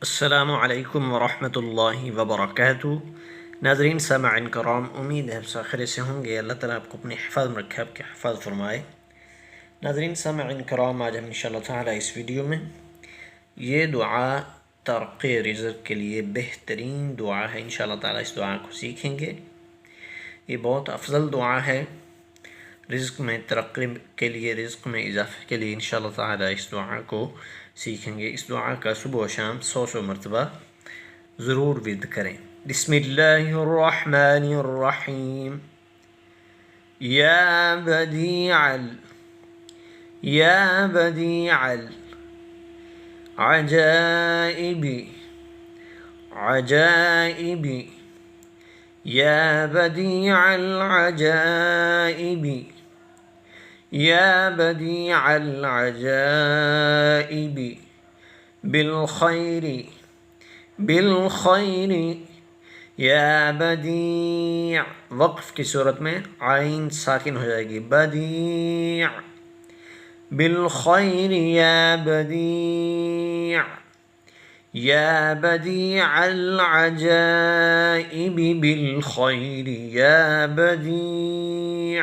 अस्सलामु अलैकुम वरहमतुल्लाहि वबरकातुहू। नाज़रीन सामईन कराम, उम्मीद है सब खैरियत से होंगे। अल्लाह ताला आपको अपने हिफ़ाज़त में रखे, आपके हिफ़ाज़त फरमाए। नाज़रीन सामईन कराम, आज हम इंशाअल्लाह ताला इस वीडियो में ये दुआ तरक़्क़ी रिज़्क़ के लिए बेहतरीन दुआ है, इंशाअल्लाह ताला इस दुआ को सीखेंगे। ये बहुत अफजल दुआ है रिज़्क़ में तरक्की के लिए, रिज़्क़ में इजाफ़े के लिए। इंशाअल्लाह ताला इस दुआ को सीखेंगे। इस दुआ का सुबह व शाम 100 मरतबा ज़रूर विर्द करें। बिस्मिल्लाहिर्रहमानिर्रहीम। या बदीअल अजाइबी अजाइबी या बदीअल अजाइबी या बदीअल अजाइबी बिल खैरी या बदी'। वक्फ की सूरत में आइन साकिन हो जाएगी। बदी' बिल खैरी या बदी' या बदीअल अजाइबी बिल खैरी या बदी'।